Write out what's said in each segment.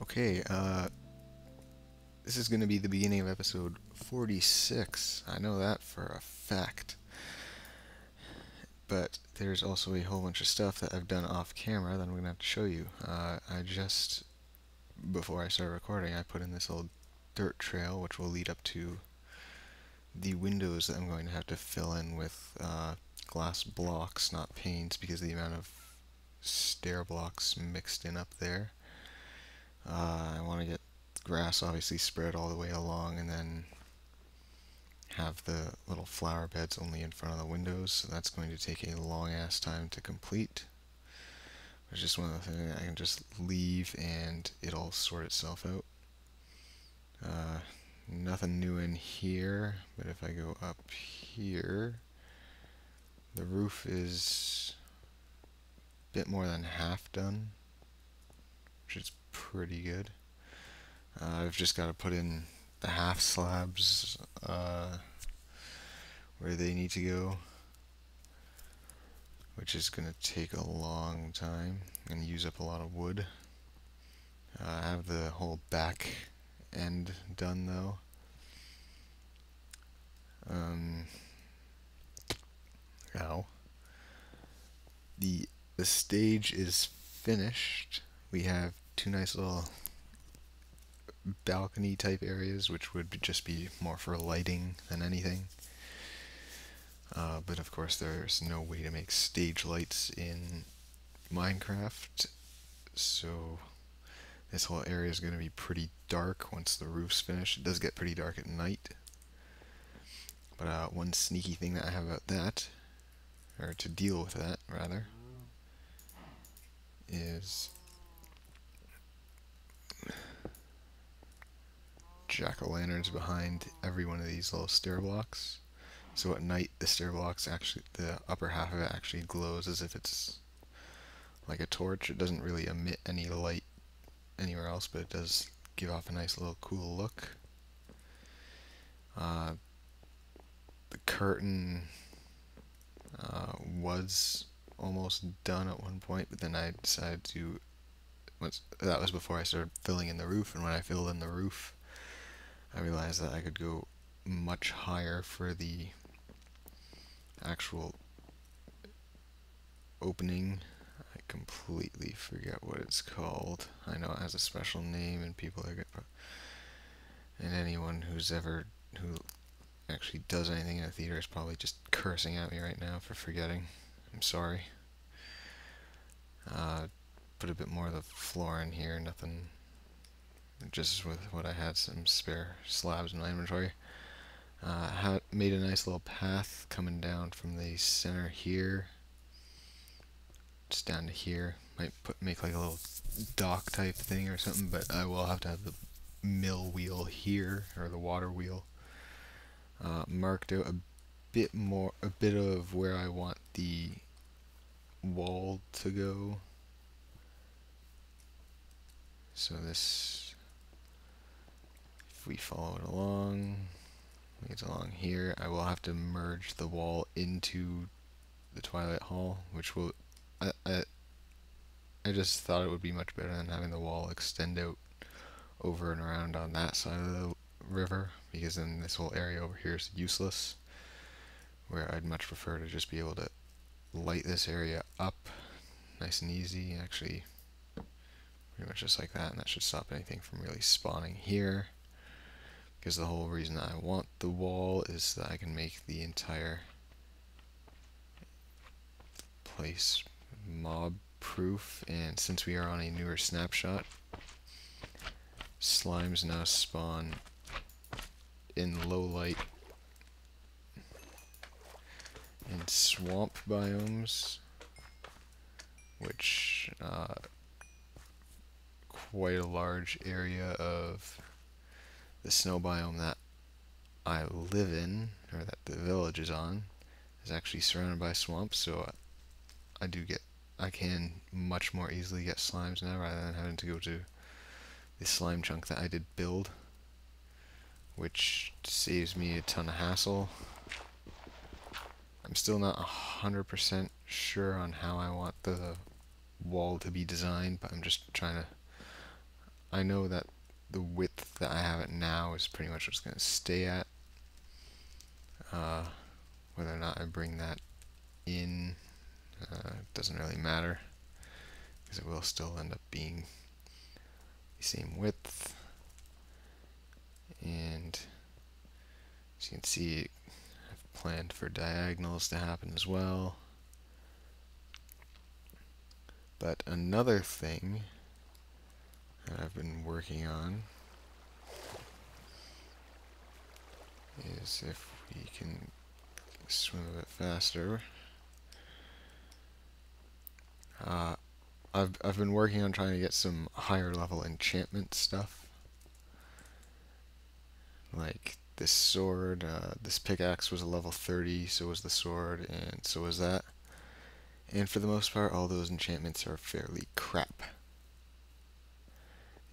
Okay, this is going to be the beginning of episode 46. I know that for a fact. But there's also a whole bunch of stuff that I've done off camera that I'm going to have to show you. Before I started recording, I put in this little dirt trail which will lead up to the windows that I'm going to have to fill in with glass blocks, not panes, because of the amount of stair blocks mixed in up there. I want to get grass obviously spread all the way along, and then have the little flower beds only in front of the windows, so that's going to take a long ass time to complete. It's just one of the things I can just leave and it'll sort itself out. Nothing new in here, but if I go up here, the roof is a bit more than half done, which is pretty good. I've just got to put in the half slabs where they need to go, which is going to take a long time and use up a lot of wood. I have the whole back end done though. Now the stage is finished. We have two nice little balcony type areas, which would just be more for lighting than anything. But of course there's no way to make stage lights in Minecraft, so this whole area is going to be pretty dark once the roof's finished. It does get pretty dark at night, but one sneaky thing that I have about that, or to deal with that rather, is jack-o'-lanterns behind every one of these little stair blocks. So at night, the stair blocks actually, the upper half of it actually glows as if it's like a torch. It doesn't really emit any light anywhere else, but it does give off a nice little cool look. The curtain was almost done at one point, but then I decided to, that was before I started filling in the roof, and when I filled in the roof, I realized that I could go much higher for the actual opening. I completely forget what it's called. I know it has a special name, and people are and anyone who actually does anything in a theater is probably just cursing at me right now for forgetting. I'm sorry. Put a bit more of the floor in here, nothing, just with what I had, some spare slabs in my inventory. Made a nice little path coming down from the center here, just down to here. Might make like a little dock type thing or something, but I will have to have the mill wheel here, or the water wheel, marked out a bit of where I want the wall to go. So this, if we follow it along, it's along here. I will have to merge the wall into the Twilight Hall, which will, I just thought it would be much better than having the wall extend out over and around on that side of the river, because then this whole area over here is useless, where I'd much prefer to just be able to light this area up nice and easy, actually pretty much just like that, and that should stop anything from really spawning here, because the whole reason that I want the wall is that I can make the entire place mob proof. And since we are on a newer snapshot, slimes now spawn in low light in swamp biomes, which quite a large area of the snow biome that I live in, or that the village is on, is actually surrounded by swamps, so I can much more easily get slimes now rather than having to go to the slime chunk that I did build, which saves me a ton of hassle. I'm still not 100% sure on how I want the wall to be designed, but I'm just trying to, I know that the width that I have it now is pretty much what's going to stay at. Whether or not I bring that in doesn't really matter, because it will still end up being the same width. And as you can see, I've planned for diagonals to happen as well. But another thing that I've been working on is, if we can swim a bit faster, I've been working on trying to get some higher level enchantment stuff. Like this sword, this pickaxe was a level 30, so was the sword, and so was that. And for the most part, all those enchantments are fairly crap.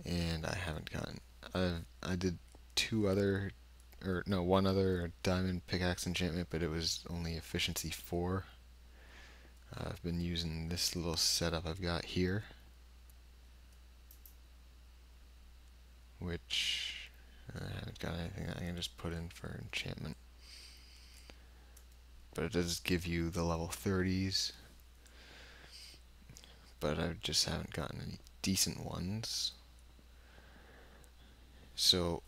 And I haven't gotten... I did one other diamond pickaxe enchantment, but it was only efficiency 4. I've been using this little setup I've got here, which I haven't got anything that I can just put in for enchantment. But it does give you the level 30s, but I just haven't gotten any decent ones. So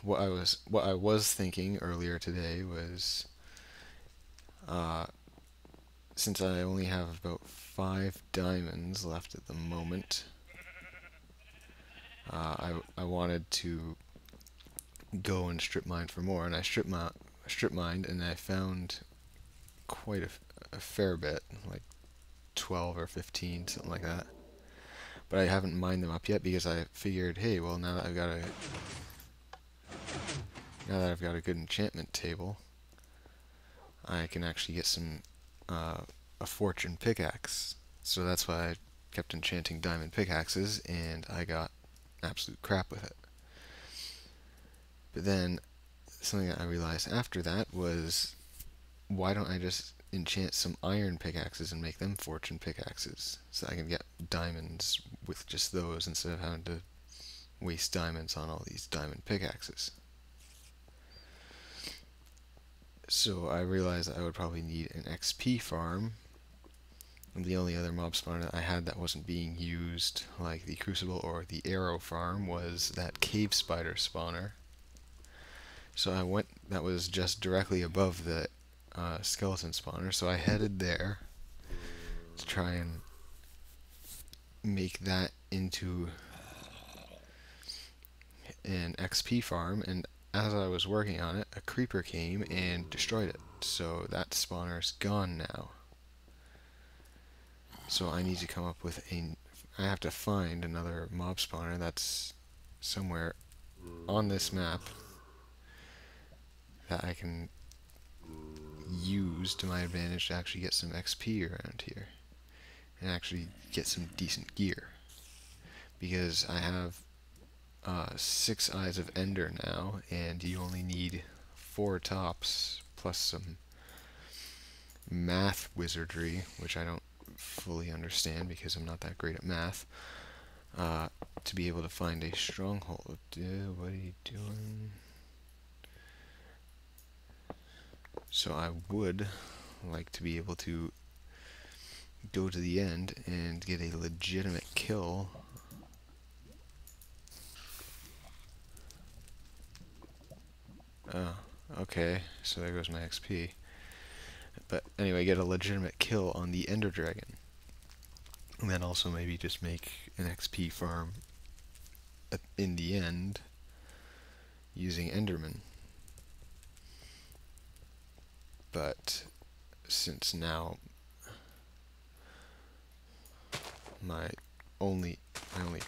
what I was thinking earlier today was, since I only have about 5 diamonds left at the moment, I wanted to go and strip mine for more, and I strip mined, and I found quite a fair bit, like 12 or 15, something like that. But I haven't mined them up yet, because I figured, hey, well, now that I've got a good enchantment table, I can actually get some a fortune pickaxe. So that's why I kept enchanting diamond pickaxes, and I got absolute crap with it. But then something that I realized after that was, why don't I just enchant some iron pickaxes and make them fortune pickaxes, so I can get diamonds with just those instead of having to waste diamonds on all these diamond pickaxes. So I realized that I would probably need an XP farm, and the only other mob spawner that I had that wasn't being used, like the Crucible or the Arrow farm, was that cave spider spawner. So I went, that was just directly above the skeleton spawner, so I headed there to try and make that into an XP farm, and as I was working on it, a creeper came and destroyed it. So that spawner's gone now. So I need to come up with I have to find another mob spawner that's somewhere on this map that I can use to my advantage to actually get some XP around here and actually get some decent gear, because I have 6 Eyes of Ender now, and you only need 4 tops plus some math wizardry, which I don't fully understand because I'm not that great at math, to be able to find a stronghold. What are you doing? So I would like to be able to go to the end and get a legitimate kill. Oh, okay, so there goes my XP. But anyway, get a legitimate kill on the Ender Dragon. And then also maybe just make an XP farm in the end using Enderman. But since now my only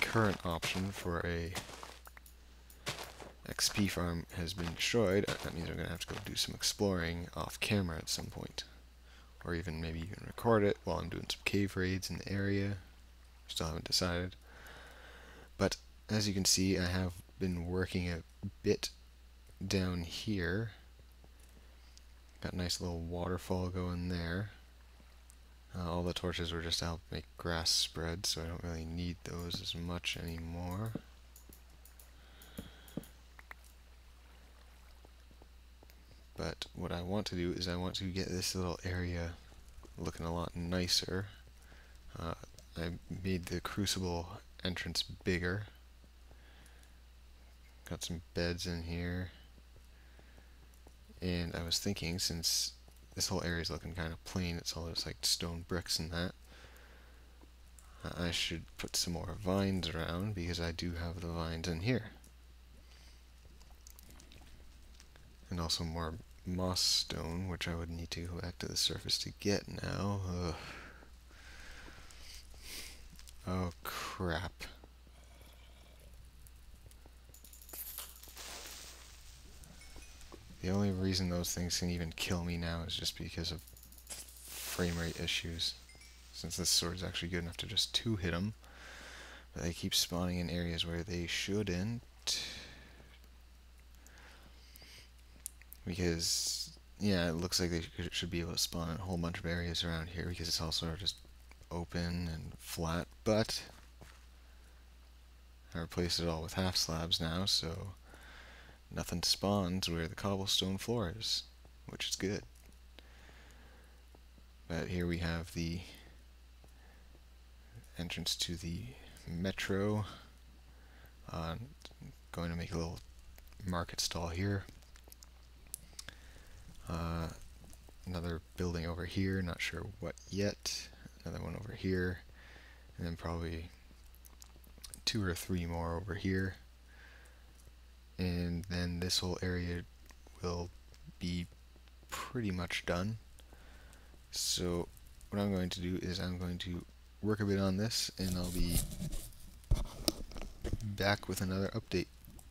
current option for a XP farm has been destroyed, that means I'm going to have to go do some exploring off camera at some point. Or even maybe even record it while I'm doing some cave raids in the area. Still haven't decided. But as you can see, I have been working a bit down here. Got a nice little waterfall going there. All the torches were just to help make grass spread, so I don't really need those as much anymore. But what I want to do is I want to get this little area looking a lot nicer. I made the crucible entrance bigger. Got some beds in here. And I was thinking, since this whole area is looking kind of plain, it's all just like stone bricks and that, I should put some more vines around, because I do have the vines in here. And also more moss stone, which I would need to go back to the surface to get now. Ugh. Oh crap. The only reason those things can even kill me now is just because of frame rate issues. Since this sword is actually good enough to just two-hit them, but they keep spawning in areas where they shouldn't. Because, yeah, it looks like they should be able to spawn in a whole bunch of areas around here, because it's all sort of just open and flat, but I replaced it all with half slabs now, so nothing spawns where the cobblestone floor is, which is good. But here we have the entrance to the metro. Going to make a little market stall here. Another building over here, not sure what yet. Another one over here, and then probably 2 or 3 more over here. And then this whole area will be pretty much done. So what I'm going to do is I'm going to work a bit on this, and I'll be back with another update.